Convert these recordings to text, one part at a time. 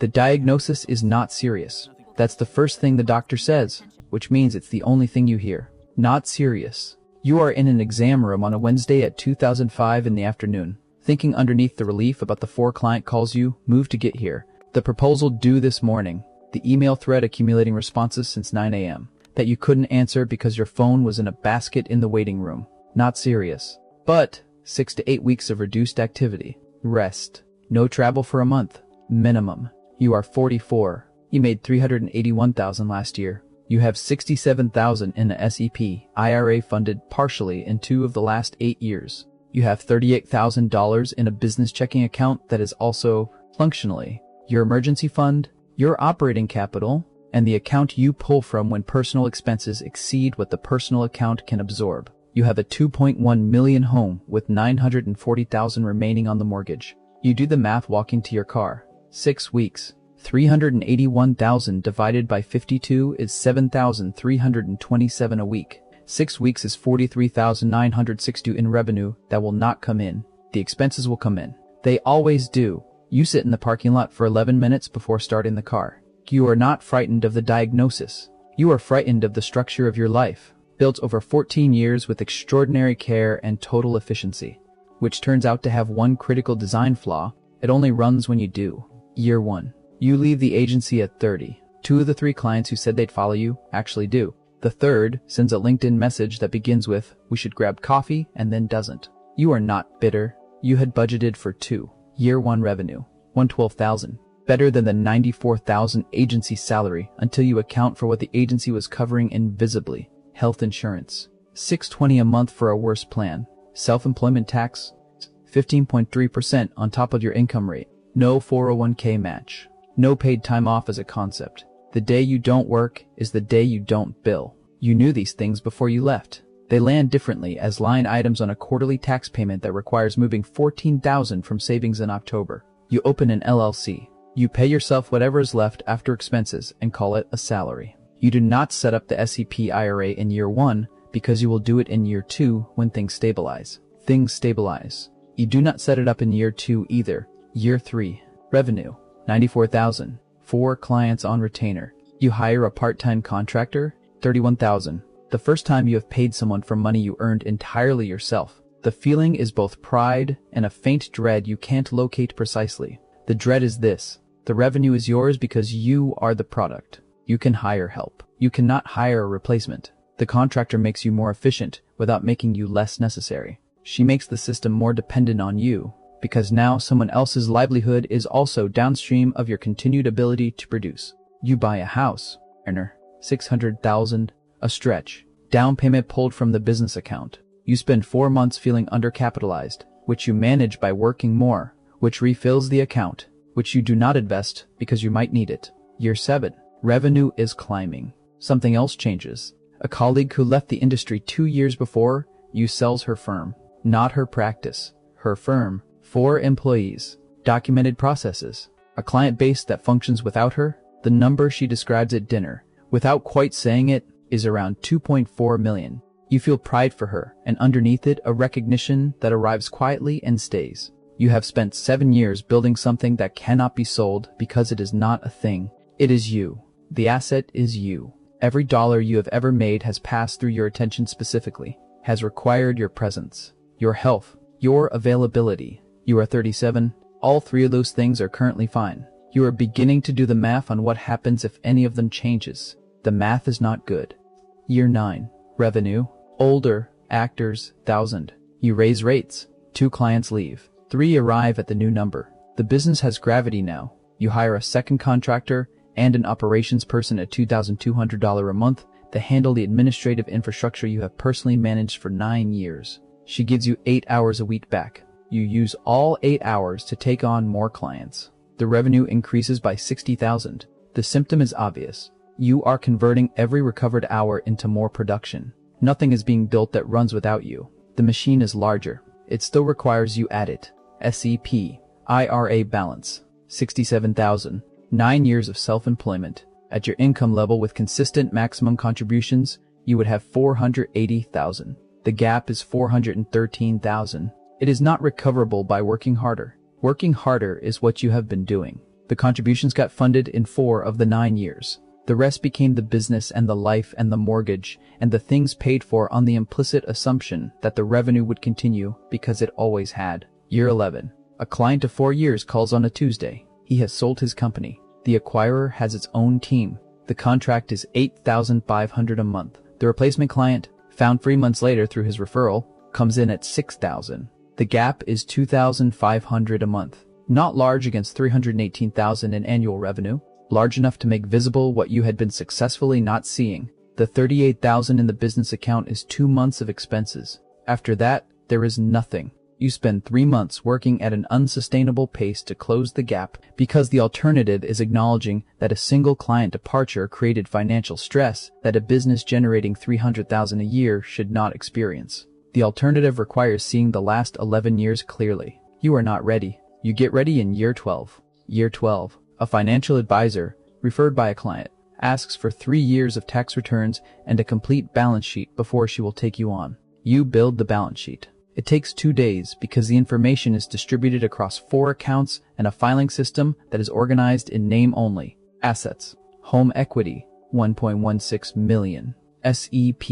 The diagnosis is not serious. That's the first thing the doctor says, which means it's the only thing you hear. Not serious. You are in an exam room on a Wednesday at 2005 in the afternoon, thinking underneath the relief about the 4 client calls you, move to get here. The proposal due this morning. The email thread accumulating responses since 9 a.m. that you couldn't answer because your phone was in a basket in the waiting room. Not serious. But 6 to 8 weeks of reduced activity. Rest. No travel for a month. Minimum. You are 44. You made $381,000 last year. You have $67,000 in a SEP IRA funded partially in 2 of the last 8 years. You have $38,000 in a business checking account that is also, functionally, your emergency fund, your operating capital, and the account you pull from when personal expenses exceed what the personal account can absorb. You have a $2.1 million home with $940,000 remaining on the mortgage. You do the math walking to your car. 6 weeks. $381,000 divided by 52 is $7,327 a week. 6 weeks is $43,962 in revenue that will not come in. The expenses will come in. They always do. You sit in the parking lot for 11 minutes before starting the car. You are not frightened of the diagnosis. You are frightened of the structure of your life, built over 14 years with extraordinary care and total efficiency, which turns out to have one critical design flaw: it only runs when you do. Year 1. You leave the agency at 30. 2 of the 3 clients who said they'd follow you actually do. The third sends a LinkedIn message that begins with, "We should grab coffee," and then doesn't. You are not bitter. You had budgeted for 2. Year 1 revenue, $112,000. Better than the $94,000 agency salary until you account for what the agency was covering invisibly. Health insurance, $620 a month for a worse plan. Self-employment tax, 15.3% on top of your income rate. No 401k match. No paid time off as a concept. The day you don't work is the day you don't bill. You knew these things before you left. They land differently as line items on a quarterly tax payment that requires moving $14,000 from savings in October. You open an LLC. You pay yourself whatever is left after expenses and call it a salary. You do not set up the SEP IRA in year 1 because you will do it in year 2 when things stabilize. Things stabilize. You do not set it up in year 2 either. Year 3. Revenue, $94,000. 4 clients on retainer. You hire a part-time contractor, $31,000. The first time you have paid someone for money you earned entirely yourself. The feeling is both pride and a faint dread you can't locate precisely. The dread is this: the revenue is yours because you are the product. You can hire help. You cannot hire a replacement. The contractor makes you more efficient without making you less necessary. She makes the system more dependent on you, because now someone else's livelihood is also downstream of your continued ability to produce. You buy a house, earner, $600,000, a stretch, down payment pulled from the business account. You spend 4 months feeling undercapitalized, which you manage by working more, which refills the account, which you do not invest because you might need it. Year 7. Revenue is climbing. Something else changes. A colleague who left the industry 2 years before you sells her firm. Not her practice. Her firm. 4 employees. Documented processes. A client base that functions without her. The number she describes at dinner, without quite saying it, is around 2.4 million. You feel pride for her, and underneath it a recognition that arrives quietly and stays. You have spent 7 years building something that cannot be sold because it is not a thing. It is you. The asset is you. Every dollar you have ever made has passed through your attention specifically, has required your presence, your health, your availability. You are 37. All 3 of those things are currently fine. You are beginning to do the math on what happens if any of them changes. The math is not good. Year 9. Revenue. Older. Actors. 1,000. You raise rates. 2 clients leave. 3 arrive at the new number. The business has gravity now. You hire a second contractor and an operations person at $2,200 a month to handle the administrative infrastructure you have personally managed for 9 years. She gives you 8 hours a week back. You use all 8 hours to take on more clients. The revenue increases by $60,000. The symptom is obvious. You are converting every recovered hour into more production. Nothing is being built that runs without you. The machine is larger. It still requires you at it. SEP. IRA balance. $67,000. 9 years of self-employment. At your income level with consistent maximum contributions, you would have $480,000. The gap is $413,000. It is not recoverable by working harder. Working harder is what you have been doing. The contributions got funded in 4 of the 9 years. The rest became the business and the life and the mortgage and the things paid for on the implicit assumption that the revenue would continue because it always had. Year 11. A client of 4 years calls on a Tuesday. He has sold his company. The acquirer has its own team. The contract is $8,500 a month. The replacement client, found 3 months later through his referral, comes in at $6,000. The gap is $2,500 a month. Not large against $318,000 in annual revenue, large enough to make visible what you had been successfully not seeing. The $38,000 in the business account is 2 months of expenses. After that, there is nothing. You spend 3 months working at an unsustainable pace to close the gap because the alternative is acknowledging that a single client departure created financial stress that a business generating $300,000 a year should not experience. The alternative requires seeing the last 11 years clearly. You are not ready. You get ready in year 12. Year 12. A financial advisor, referred by a client, asks for 3 years of tax returns and a complete balance sheet before she will take you on. You build the balance sheet. It takes 2 days because the information is distributed across 4 accounts and a filing system that is organized in name only. Assets. Home equity, $1.16 million. SEP.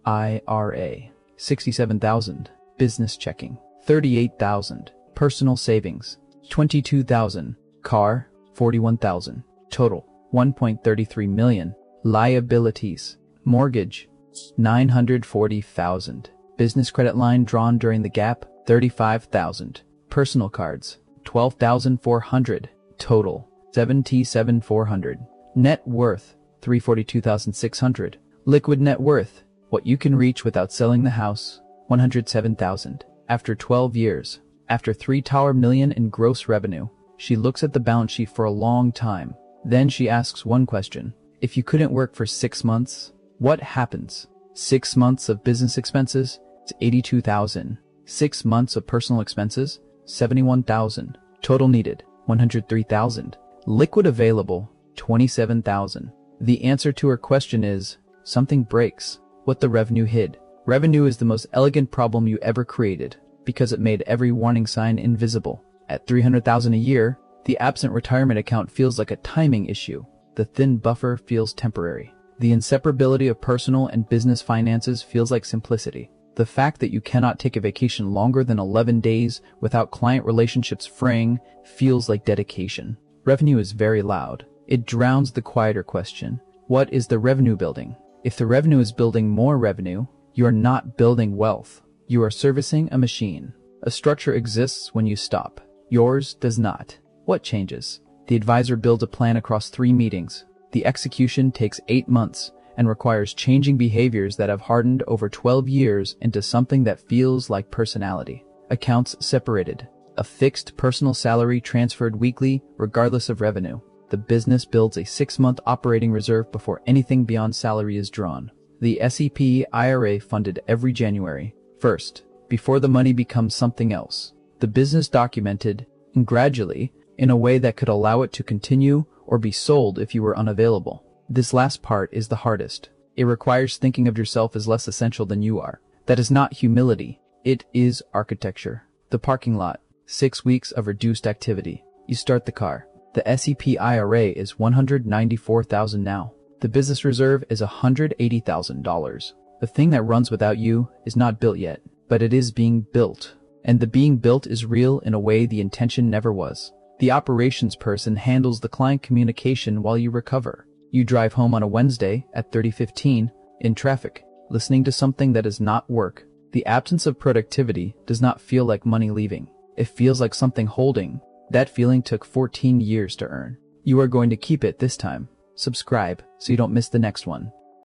IRA, $67,000. Business checking, $38,000. Personal savings, $22,000. Car, $41,000. Total, $1.33 million. Liabilities. Mortgage, $940,000. Business credit line drawn during the gap, $35,000. Personal cards, $12,400. Total, $77,400. Net worth, $342,600. Liquid net worth, what you can reach without selling the house, $107,000. After 12 years, after $3 million in gross revenue, she looks at the balance sheet for a long time. Then she asks one question. If you couldn't work for 6 months, what happens? 6 months of business expenses, it's $82,000. 6 months of personal expenses, $71,000. Total needed, $103,000. Liquid available, $27,000. The answer to her question is, something breaks. What the revenue hid. Revenue is the most elegant problem you ever created, because it made every warning sign invisible. At $300,000 a year, the absent retirement account feels like a timing issue. The thin buffer feels temporary. The inseparability of personal and business finances feels like simplicity. The fact that you cannot take a vacation longer than 11 days without client relationships fraying feels like dedication. Revenue is very loud. It drowns the quieter question. What is the revenue building? If the revenue is building more revenue, you are not building wealth. You are servicing a machine. A structure exists when you stop. Yours does not. What changes? The advisor builds a plan across 3 meetings. The execution takes 8 months and requires changing behaviors that have hardened over 12 years into something that feels like personality. Accounts separated. A fixed personal salary transferred weekly regardless of revenue. The business builds a 6-month operating reserve before anything beyond salary is drawn. The SEP IRA funded every January 1st, before the money becomes something else. The business documented, and gradually, in a way that could allow it to continue or be sold if you were unavailable. This last part is the hardest. It requires thinking of yourself as less essential than you are. That is not humility. It is architecture. The parking lot. 6 weeks of reduced activity. You start the car. The SEP IRA is $194,000 now. The business reserve is $180,000. The thing that runs without you is not built yet, but it is being built. And the being built is real in a way the intention never was. The operations person handles the client communication while you recover. You drive home on a Wednesday at 30:15 in traffic, listening to something that is not work. The absence of productivity does not feel like money leaving. It feels like something holding. That feeling took 14 years to earn. You are going to keep it this time. Subscribe so you don't miss the next one.